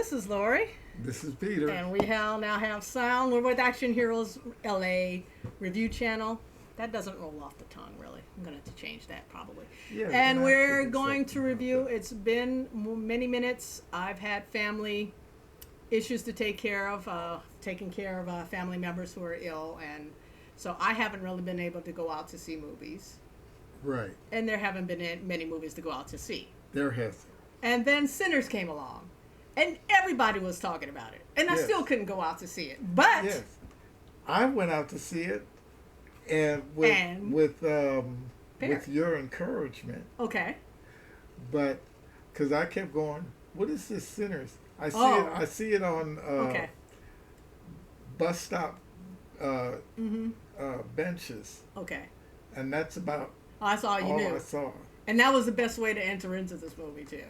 this is Laurie. This is Peter. And we now have sound. We're with Action Heroes L.A. review channel. That doesn't roll off the tongue, really. I'm going to have to change that probably. Yeah, and we're going to review. It's been many minutes. I've had family issues to take care of, taking care of family members who are ill. And so I haven't really been able to go out to see movies. Right. And there haven't been many movies to go out to see. There has. And then Sinners came along. And everybody was talking about it. And I still couldn't go out to see it. But yes, I went out to see it, and with your encouragement. Okay. But because I kept going, what is this Sinners? I see it on bus stop benches. Okay. And that's about that's all you knew. I saw. And that was the best way to enter into this movie too.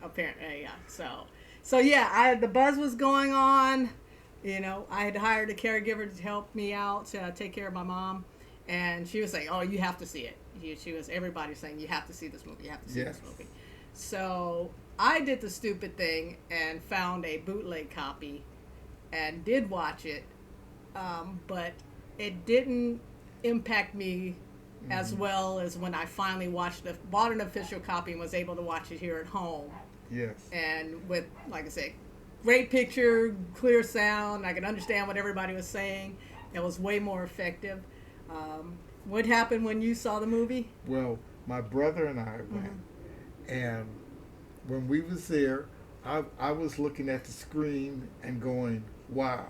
Apparently, yeah. So yeah, the buzz was going on. You know, I had hired a caregiver to help me out to take care of my mom, and she was saying, "Oh, you have to see it." Everybody saying, "You have to see this movie. You have to see this movie." So I did the stupid thing and found a bootleg copy, and did watch it, but it didn't impact me as well as when I finally bought an official copy and was able to watch it here at home. Yes. And with, like I said, great picture, clear sound. I could understand what everybody was saying. It was way more effective. What happened when you saw the movie? Well, my brother and I went, and when we was there, I was looking at the screen and going, "Wow,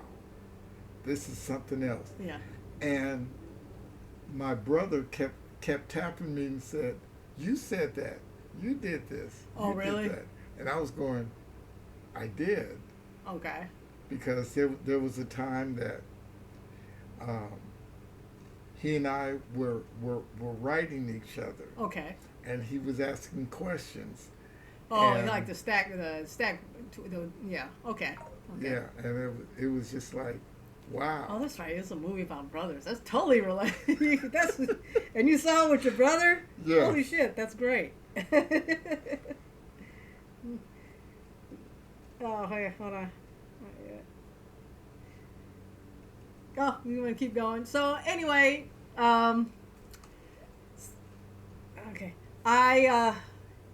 this is something else." Yeah. And my brother kept tapping me and said, "You said that. You did this. Oh, you really?" did that." And I was going, "I did." Okay. Because there was a time that he and I were writing each other. Okay. And he was asking questions. Oh, like the stack. Yeah. Okay. Yeah, and it was just like, wow. Oh, that's right. It's a movie about brothers. That's totally related. And you saw it with your brother? Yeah. Holy shit, that's great. Oh, hey, hold on. Oh, you want to keep going? So anyway, okay. I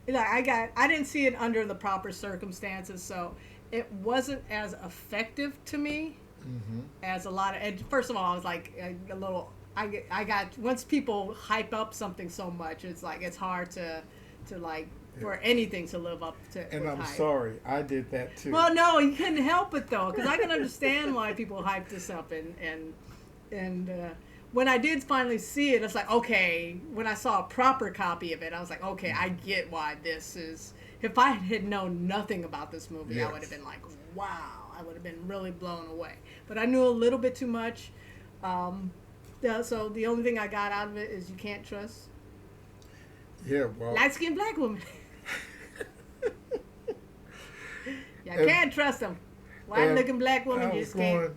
didn't see it under the proper circumstances, so it wasn't as effective to me as a lot of. And first of all, I was like a little. I got once people hype up something so much, it's like it's hard to like for anything to live up to. And I'm hype. sorry, I did that too. Well, no, you couldn't help it though, because I can understand why people hype this up, and when I did finally see it, it's like okay. When I saw a proper copy of it, I was like, okay, I get why this is. If I had known nothing about this movie, I would have been like, wow, I would have been really blown away. But I knew a little bit too much. So the only thing I got out of it is you can't trust. Yeah, well, light-skinned black woman. You can't trust them. White-looking black woman, you just can't.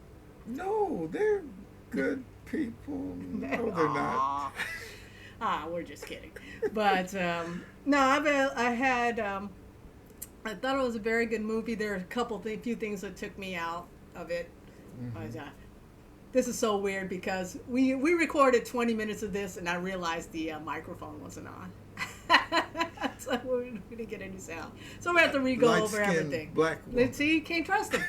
No, they're good people. No, they're not. We're just kidding. But no, I thought it was a very good movie. There are few things that took me out of it. This is so weird because we recorded 20 minutes of this and I realized the microphone wasn't on. So we didn't get any sound. So we have to re-go over everything. Black woman. See, you can't trust them.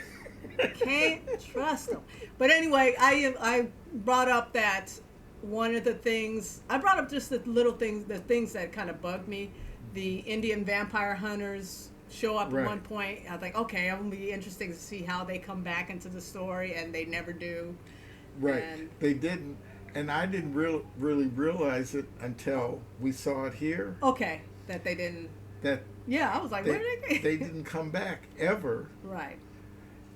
Can't trust them. But anyway, I brought up that one of the things, I brought up just the little things, the things that kind of bugged me. The Indian vampire hunters show up at one point. I think, okay, it will be interesting to see how they come back into the story, and they never do. Right. They didn't. And I didn't really realize it until we saw it here. Okay. That they didn't. Yeah, I was like, where did they go? They didn't come back ever. Right.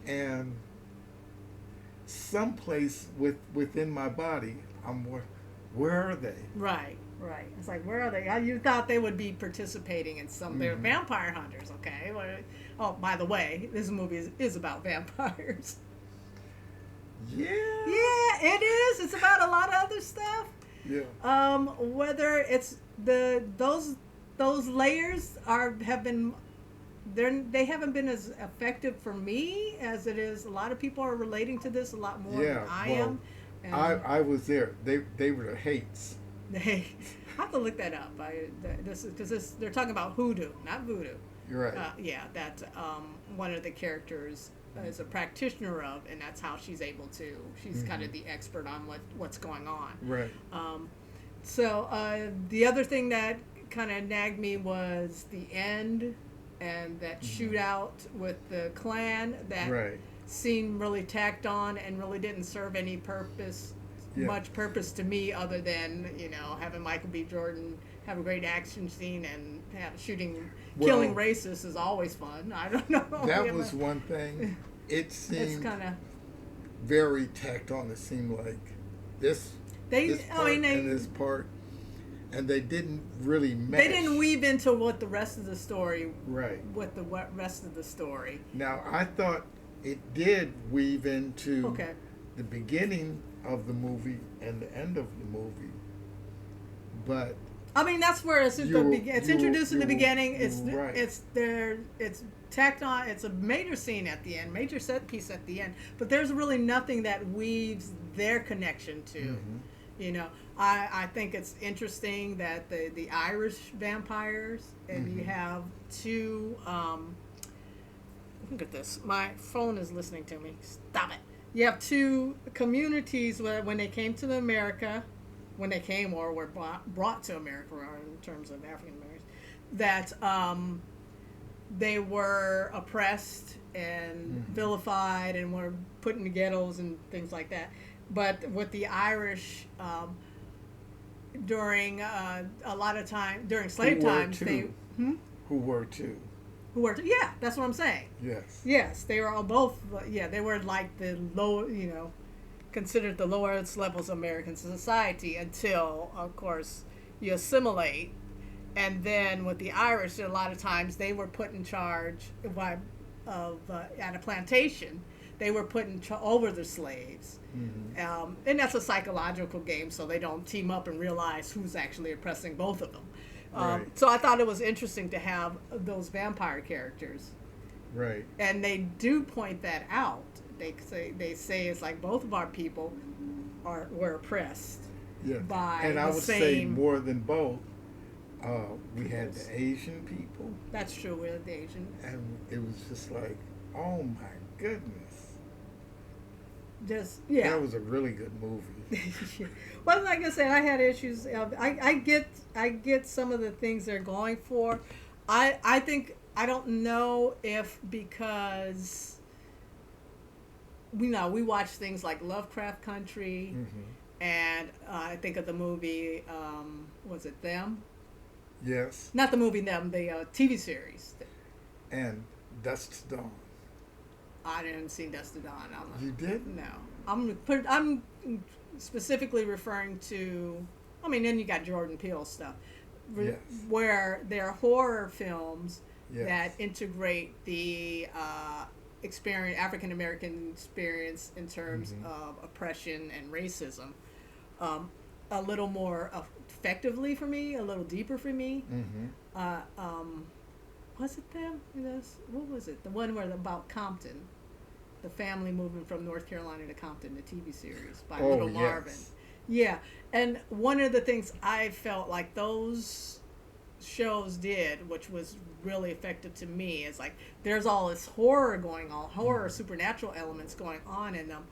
And someplace within my body, where are they? Right. It's like, where are they? You thought they would be participating in some. They're vampire hunters, okay? Oh, by the way, this movie is about vampires. Yeah. Yeah, it is. It's about a lot of other stuff. Yeah. Whether it's those layers have been they haven't been as effective for me as it is. A lot of people are relating to this a lot more Yeah, than I well, am. And I was there. They were the hates. they, I have to look that up. This is because they're talking about hoodoo, not voodoo. You're right. Yeah, that one of the characters is a practitioner of, and that's how she's able to. She's kind of the expert on what's going on. Right. So the other thing that kind of nagged me was the end and that shootout with the clan that Right. seemed really tacked on and really didn't serve any purpose, Yeah. much purpose to me other than, having Michael B. Jordan have a great action scene and killing racists is always fun. I don't know. That was one thing. It It's seemed kind of very tacked on. It seemed like this part and this part, and they didn't really match. They didn't weave into what the rest of the story. Right. Rest of the story. Now I thought it did weave into Okay. the beginning of the movie and the end of the movie, but I mean, that's where it's introduced in the beginning. It's right. it's tacked on. It's a major scene at the end, major set piece at the end. But there's really nothing that weaves their connection to. I think it's interesting that the Irish vampires and you have two. Look at this. My phone is listening to me. Stop it. You have two communities where when they came to America. When they came or were brought to America, or in terms of African Americans, that they were oppressed and vilified and were put in the ghettos and things like that. But with the Irish, during a lot of time, during slave times, who were two. Yeah, that's what I'm saying. Yes, they were all both. Yeah, they were like the low, considered the lowest levels of American society until, of course, you assimilate. And then with the Irish, a lot of times they were put in charge at a plantation. They were put over the slaves. And that's a psychological game, so they don't team up and realize who's actually oppressing both of them. Right. So I thought it was interesting to have those vampire characters. Right. And they do point that out. They say it's like both of our people were oppressed by and I the would same. say more than both. We had the Asian people. That's true. We're the Asian. And it was just like, oh my goodness. That was a really good movie. Well, like I said, I had issues. I get some of the things they're going for. I think I don't know if because. We watch things like Lovecraft Country, and I think of the movie, was it Them? Yes. Not the movie Them, the TV series. And Dusk to Dawn. I didn't see Dusk to Dawn. You didn't? No. I'm specifically referring to, then you got Jordan Peele stuff, where they're horror films that integrate the African American experience in terms of oppression and racism a little more effectively for me, a little deeper for me. Was it Them? What was it? The one about Compton, the family moving from North Carolina to Compton, the TV series by Little Marvin. Yeah, and one of the things I felt like those shows did, which was really effective to me, is like there's all this horror going on, supernatural elements going on in them,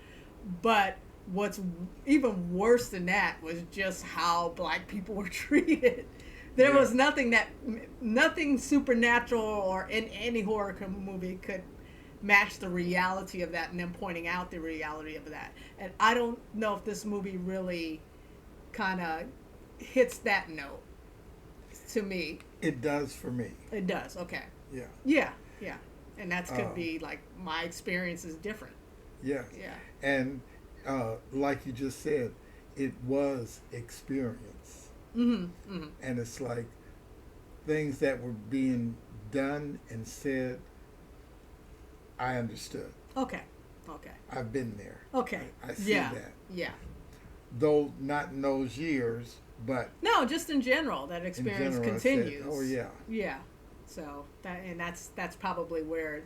but what's even worse than that was just how black people were treated. There was nothing supernatural or in any horror movie could match the reality of that, and then pointing out the reality of that. And I don't know if this movie really kind of hits that note to me. It does for me. It does. Okay. Yeah. Yeah. And that could be like my experience is different. Yes. Yeah. And like you just said, it was experience. And it's like things that were being done and said, I understood. Okay. I've been there. Okay. I see that. Yeah. Though not in those years, but no, just in general, that experience continues. I said, oh yeah. Yeah. So that's probably where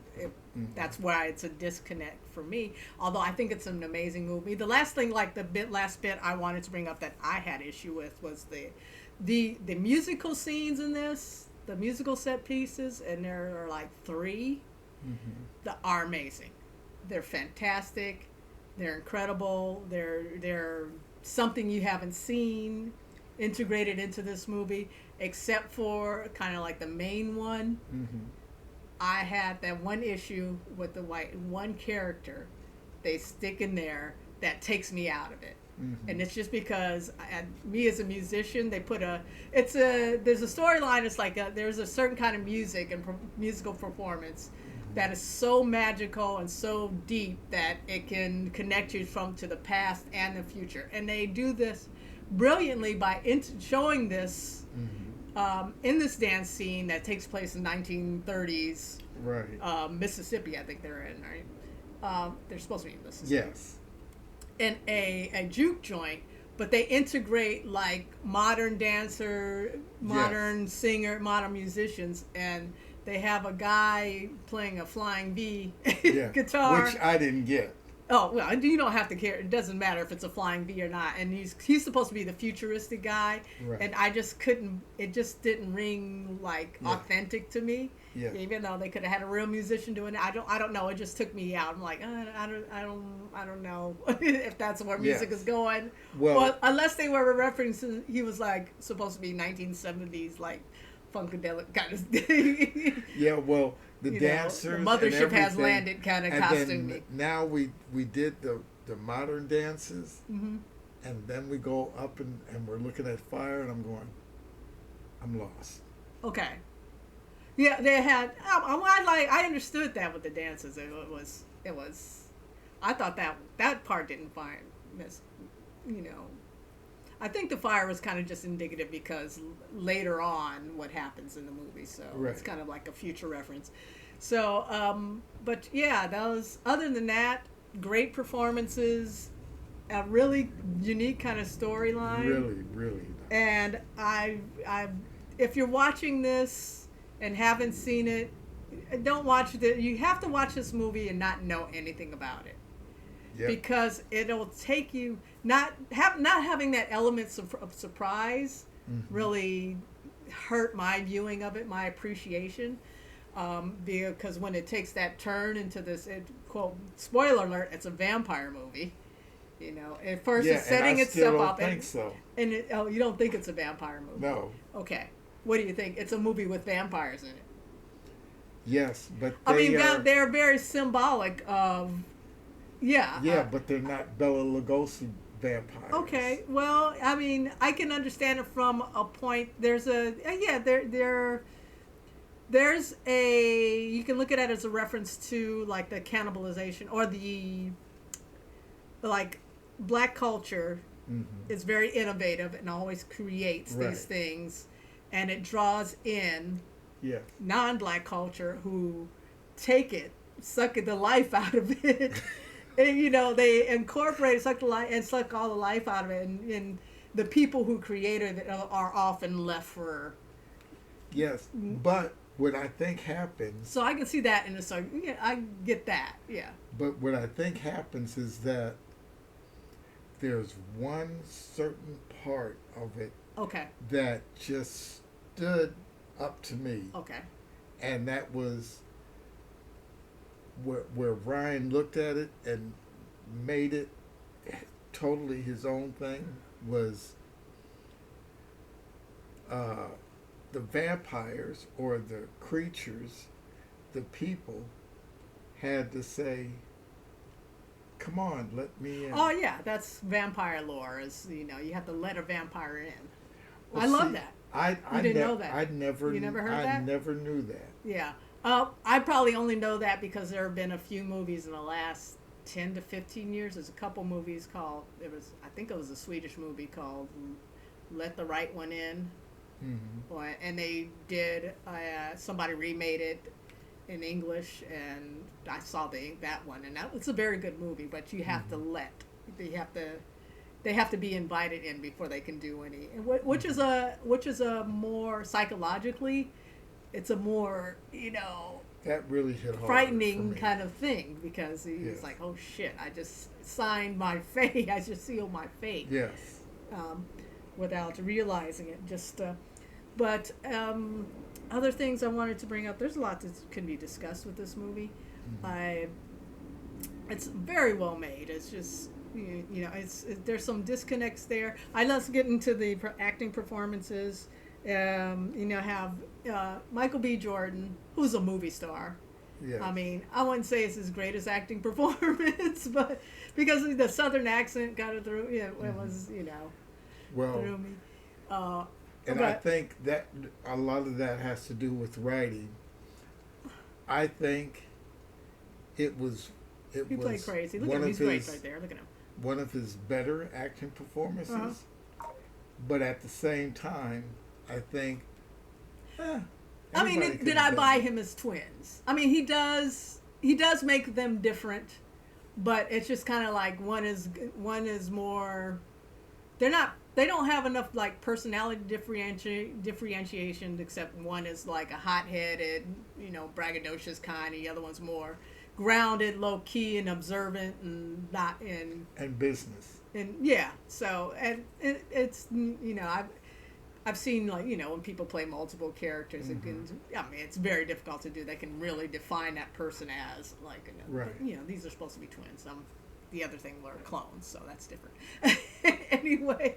that's why it's a disconnect for me. Although I think it's an amazing movie. The last thing, like last bit I wanted to bring up that I had issue with was the musical scenes in this, the musical set pieces, and there are like 3 that are amazing. They're fantastic. They're incredible. They're something you haven't seen integrated into this movie, except for kind of like the main one. I had that one issue with the one character they stick in there that takes me out of it. And it's just because me as a musician, they put there's a storyline. It's like there's a certain kind of music and musical performance that is so magical and so deep that it can connect you to the past and the future. And they do this brilliantly by showing this in this dance scene that takes place in 1930s Mississippi. I think they're in, right? They're supposed to be in Mississippi. Yes. In a juke joint, but they integrate like modern dancer, modern singer, modern musicians, and they have a guy playing a flying V guitar, which I didn't get. Oh, well, you don't have to care. It doesn't matter if it's a flying V or not. And he's supposed to be the futuristic guy, and I just couldn't. It just didn't ring like authentic to me. Yeah. Even though they could have had a real musician doing it, I don't know. It just took me out. I'm like, I don't know if that's where music is going. Well, unless they were referencing, he was like supposed to be 1970s like funkadelic kind of thing. Yeah, well, the dancers, the mothership has landed kind of costume. Now we did the modern dances, and then we go up and we're looking at fire, and I'm lost. Okay. Yeah, they had. I understood that with the dances. It was. I thought that part didn't find miss. I think the fire was kind of just indicative because later on what happens in the movie, so it's kind of like a future reference. So, but yeah, those. Other than that, great performances, a really unique kind of storyline. Really, really. And if you're watching this and haven't seen it, don't watch it. You have to watch this movie and not know anything about it. Yep. Because it'll take you not having that element of surprise really hurt my viewing of it, my appreciation, because when it takes that turn into this quote spoiler alert, it's a vampire movie. At first it's setting itself up. Think so. And you don't think it's a vampire movie? No. Okay. What do you think? It's a movie with vampires in it. Yes, but they're very symbolic of. Yeah, but they're not Bela Lugosi vampires. Okay, well, I mean, I can understand it from a point. There's you can look at it as a reference to like the cannibalization or the like black culture is very innovative and always creates these things, and it draws in non-black culture who suck the life out of it. And, they incorporate, suck all the life out of it, and the people who created it are often left for. Yes, but what I think happens. So I can see that in the song. Yeah, I get that. Yeah. But what I think happens is that there's one certain part of it. Okay. That just stood up to me. Okay. And that was. Where Ryan looked at it and made it totally his own thing was the vampires or the creatures, the people had to say, "Come on, let me in." Oh yeah, that's vampire lore. You have to let a vampire in. Well, I love that. I didn't know that. You never heard that? I never knew that. Yeah. I probably only know that because there have been a few movies in the last 10 to 15 years. There's a couple movies I think it was a Swedish movie called Let the Right One In. And they did, somebody remade it in English, and I saw that one. And it's a very good movie, but you have they have to be invited in before they can do any, which is a more psychologically it's a more, That really hit hard frightening for me. kind of thing, because he's Yes. like, oh shit, I just signed my fate, I just sealed my fate, Yes. without realizing it. But other things I wanted to bring up. There's a lot that can be discussed with this movie. Mhm. It's very well made. It's just there's some disconnects there. Let's get into the acting performances. Have Michael B. Jordan, who's a movie star. Yes. I mean, I wouldn't say it's his greatest acting performance, but because the southern accent got it through, it was, Well, through me. and I think that a lot of that has to do with writing. I think it was he played crazy. Look at one him, of he's great his right there. Look at him. one of his better acting performances. Uh-huh. But at the same time, I think. I mean, anybody could did have I done buy it. him as twins? I mean, he does make them different, but it's just kind of like one is more. They don't have enough like personality differentiation, except one is like a hot-headed, braggadocious kind, and the other one's more grounded, low key, and observant, and not in. And business. And yeah, so and it's I've seen, like, when people play multiple characters, it's very difficult to do. They can really define that person as, like, Right. these are supposed to be twins. The other thing were clones, so that's different. Anyway,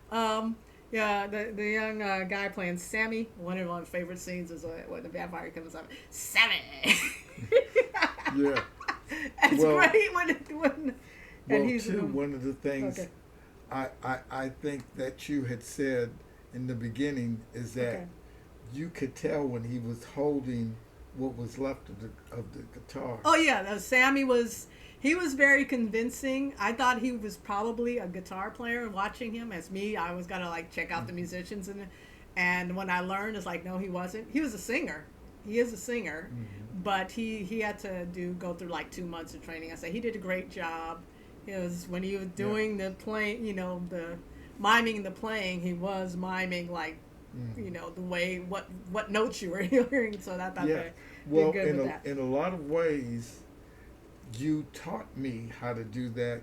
the young guy playing Sammy, one of my favorite scenes is when the vampire comes up, Sammy! Yeah. It's Well- great when Well, and he's too, one of the things Okay. I think that you had said in the beginning is that Okay. you could tell when he was holding what was left of the guitar. Oh yeah, Sammy was very convincing. I thought he was probably a guitar player. Watching him, as me, I was gonna like check out the musicians, and when I learned, it's like, no, he wasn't. He was a singer. He is a singer, but he had to go through like 2 months of training. I said he did a great job. It was when he was doing the playing, the miming the playing. He was miming like, the way what notes you were hearing. So I thought Yeah. they Well, did good with that. in a lot of ways, you taught me how to do that.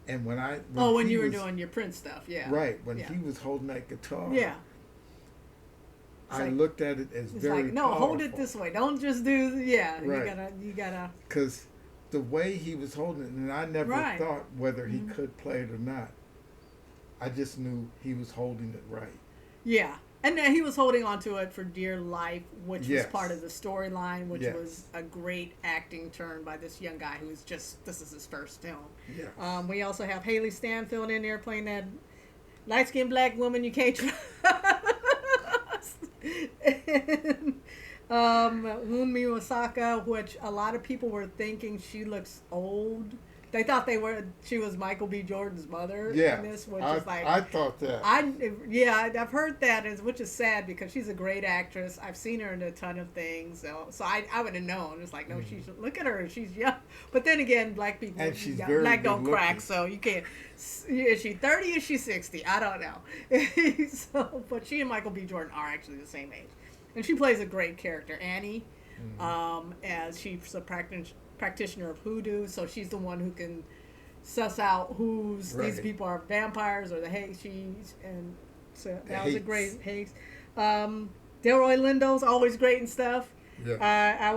And when When he you were was- doing your print stuff, yeah. right, when Yeah. he was holding that guitar, Yeah. I like- looked at it as It's very like, no, hold it this way. Don't just do, Right. You gotta. because the way he was holding it, and I never Right. thought whether he could play it or not. I just knew he was holding it right. Yeah. And then he was holding on to it for dear life, which was Yes. part of the storyline, which Yes. was a great acting turn by this young guy who's this is his first film. Yes. We also have Hailee Stanfield in there playing that light-skinned black woman you can't trust. And, Wumni Mosaka, which a lot of people were thinking she looks old. They thought she was Michael B. Jordan's mother Yeah, in this, which I, is like I thought that. I've heard that, which is sad because she's a great actress. I've seen her in a ton of things, so I would have known. It's like, no, look at her, she's young. But then again, black people, And she's very black don't good-looking. crack, so you can't. Is she 30? Is she 60? I don't know. So, but she and Michael B. Jordan are actually the same age, and she plays a great character, Annie, as she's a practitioner of hoodoo, so she's the one who can suss out who's these Right. people are vampires or she's, and so that was a great Hailes. Delroy Lindo's always great and stuff. Yeah.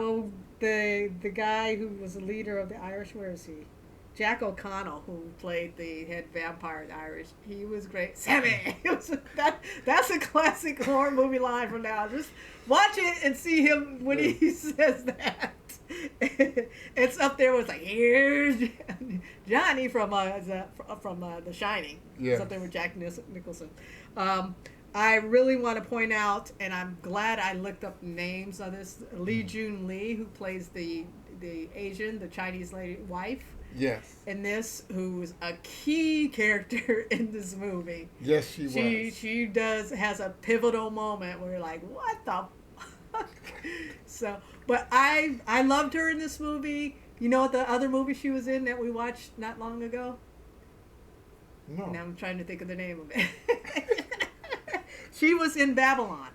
The guy who was the leader of the Irish, where is he? Jack O'Connell, who played the head vampire in Irish, he was great. Sammy! That's a classic horror movie line from now. Just watch it and see him when he says that. It's up there with like, here's Johnny from The Shining. Yeah. It's up there with Jack Nicholson. I really want to point out, and I'm glad I looked up names of this, Lee Jun Lee, who plays the Asian, the Chinese lady wife. Yes. In this, who's a key character in this movie. Yes, she was. She has a pivotal moment where you're like, what the fuck? So, but I loved her in this movie. You know what the other movie she was in that we watched not long ago? No. Now I'm trying to think of the name of it. She was in Babylon.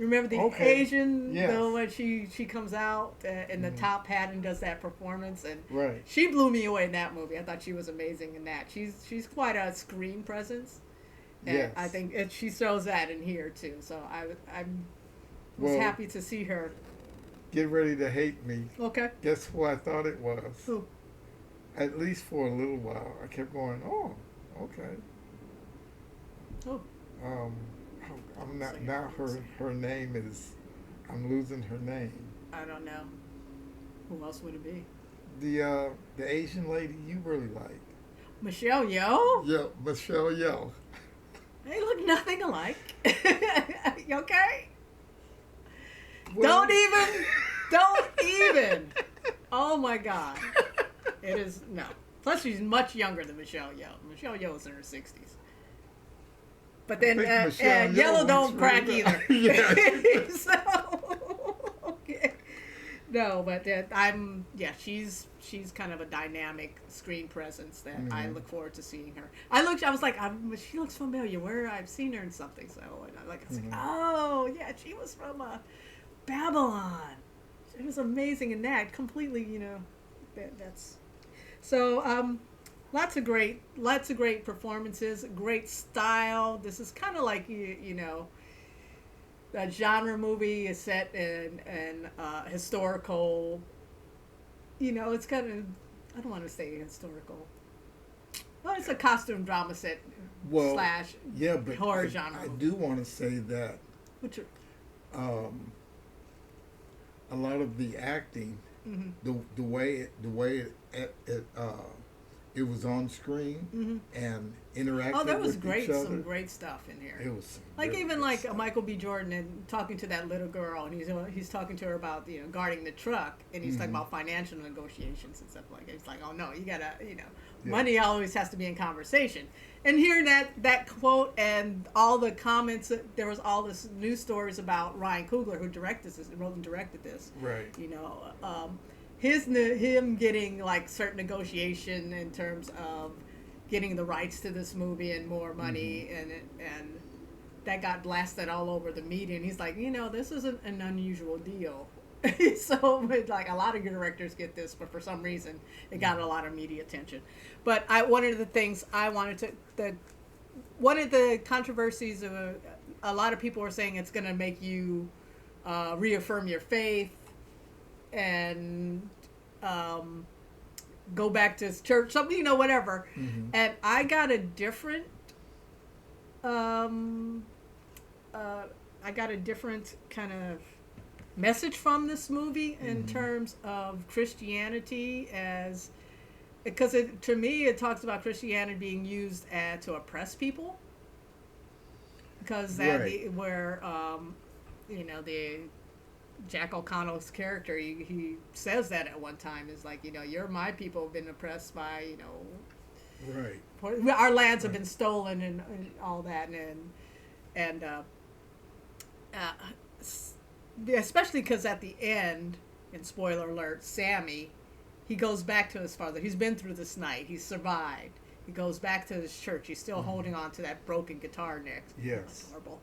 Remember the Okay. Asian, Yes. when she comes out in the top hat and does that performance, and Right. she blew me away in that movie. I thought she was amazing in that. She's quite a screen presence, and Yes. I think she shows that in here too. So I was Well, happy to see her. get ready to hate me. Okay. Guess who I thought it was? Who? At least for a little while, I kept going. Oh, okay. Oh. Um, I'm not now. Her name is. I'm losing her name. I don't know. Who else would it be? The Asian lady you really like. Michelle Yeoh? Yeah, Michelle Yeoh. They look nothing alike. You okay? Well, Don't even. Oh my God. It is, no. Plus she's much younger than Michelle Yeoh. Michelle Yeoh is in her 60s. But then Michelle Yeoh Yellow don't looks crack really either. good. So, okay. No, but she's kind of a dynamic screen presence that I look forward to seeing her. I was like, she looks familiar. Where I've seen her in something. So and I was like, oh yeah, she was from Babylon. She was amazing in that. Completely, that's so. Lots of great performances, great style. This is kind of like a genre movie is set in historical. It's kind of, I don't want to say historical. Well, it's a costume drama set slash yeah, but horror genre. I do want to say that Which a lot of the acting, the way it was on screen and interacted. Oh, there was with each other. some great stuff in here. It was like really even good like stuff. Michael B. Jordan and talking to that little girl, and he's talking to her about guarding the truck, and he's talking about financial negotiations and stuff like that. He's like, oh no, you gotta money always has to be in conversation. And hearing that quote and all the comments, there was all this news stories about Ryan Coogler, who wrote and directed this. Right. Him getting like certain negotiation in terms of getting the rights to this movie and more money, and that got blasted all over the media. And he's like, this isn't an unusual deal. So like a lot of directors get this, but for some reason it got a lot of media attention. But one of the things I wanted one of the controversies of a lot of people were saying it's going to make you reaffirm your faith and go back to church, something, whatever. And I got a different kind of message from this movie in terms of Christianity, because to me it talks about Christianity being used to oppress people, because the Jack O'Connell's character, he says that at one time, is like, you're my people have been oppressed by, right, our lands have been stolen and all that, and especially because at the end, and spoiler alert, Sammy, he goes back to his father. He's been through this night. He's survived. He goes back to his church. He's still holding on to that broken guitar neck. Yes. Horrible.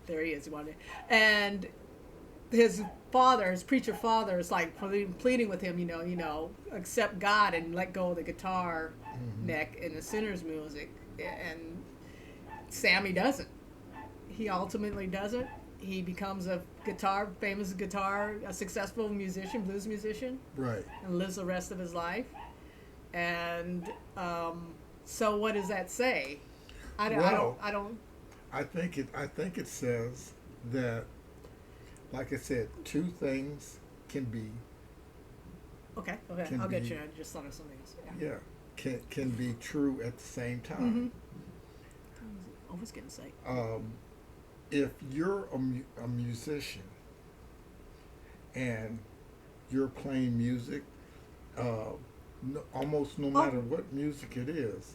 There he is. And his preacher father is like pleading with him, accept God and let go of the guitar neck in the sinner's music. And Sammy doesn't. He ultimately doesn't. He becomes a successful musician, blues musician. Right. And lives the rest of his life. And so what does that say? I think it says that, like I said, two things can be. Okay. I'll get you. I just thought of something else. Yeah. Can be true at the same time. I was going to say. If you're a musician and you're playing music, almost no matter what music it is.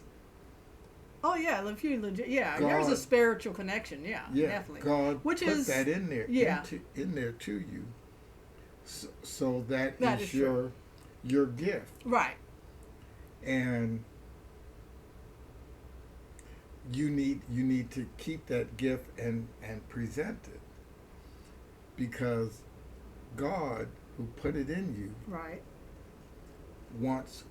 Oh yeah, if you there's a spiritual connection. Yeah, definitely. God put that in there, in there to you, so that is your gift, right? And you need to keep that gift and present it. because God, who put it in you, Right. wants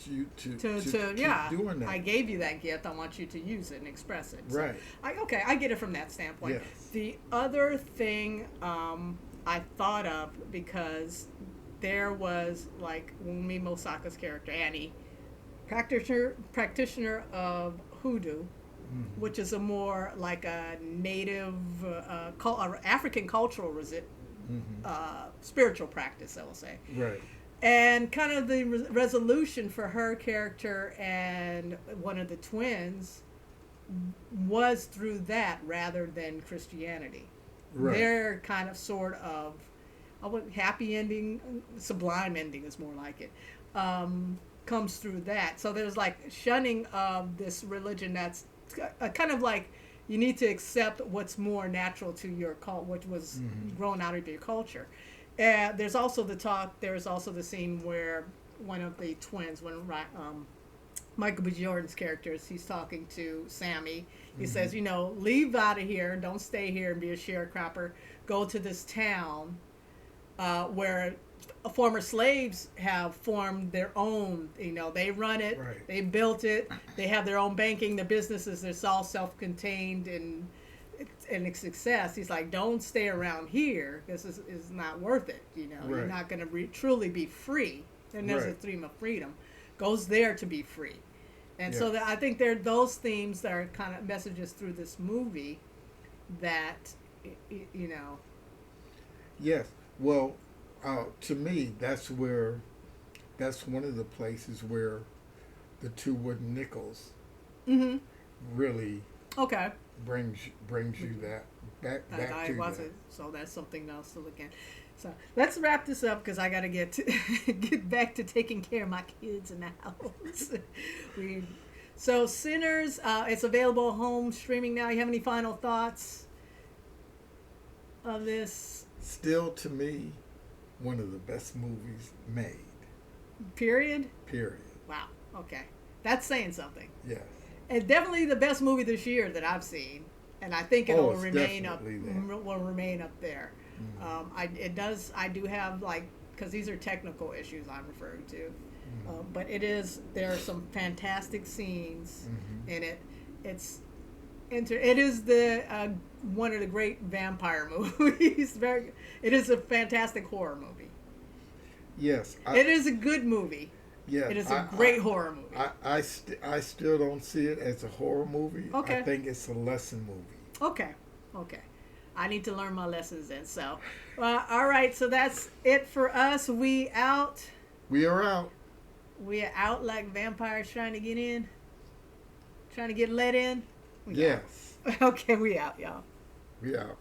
you to Yeah. keep doing that. I gave you that gift. I want you to use it and express it. So, Right. I get it from that standpoint. Yes. The other thing I thought of, because there was like Wumni Mosaka's character Annie, practitioner of hoodoo, Mm-hmm. which is a more like a native African cultural spiritual practice, I will say. Right. And kind of the resolution for her character and one of the twins was through that rather than Christianity. Right. Their kind of sort of happy ending, sublime ending is more like it, comes through that. So there's like shunning of this religion that's kind of like you need to accept what's more natural to your cult, which was grown out of your culture. There's also the scene where one of the twins, when Michael B. Jordan's character, he's talking to Sammy. He says, leave out of here. Don't stay here and be a sharecropper. Go to this town where former slaves have formed their own. They run it. Right. They built it. They have their own banking, their businesses. They're all self-contained and a success. He's like, don't stay around here. This is not worth it. Right. You're not going to truly be free. And there's a theme of freedom. Goes there to be free. And so I think there are those themes that are kind of messages through this movie that, Yes. Well, to me, that's one of the places where the two wooden nickels really Okay. brings you that back to that. So that's something else to look at. So let's wrap this up because I got to get back to taking care of my kids in the house. So Sinners, it's available home streaming now. You have any final thoughts of this? Still, to me, one of the best movies made. Period? Period. Wow. Okay. That's saying something. Yes. It's definitely the best movie this year that I've seen, and I think it will remain up there. Mm-hmm. I do have because these are technical issues I'm referring to, but there are some fantastic scenes in it. It is the one of the great vampire movies. It is a fantastic horror movie. Yes. It is a good movie. Yeah, it is a great horror movie. I still don't see it as a horror movie. Okay. I think it's a lesson movie. Okay. I need to learn my lessons then. So, all right. So that's it for us. We out. We are out. We are out like vampires trying to get in. Trying to get let in. Yes. Okay, we out, y'all. We out.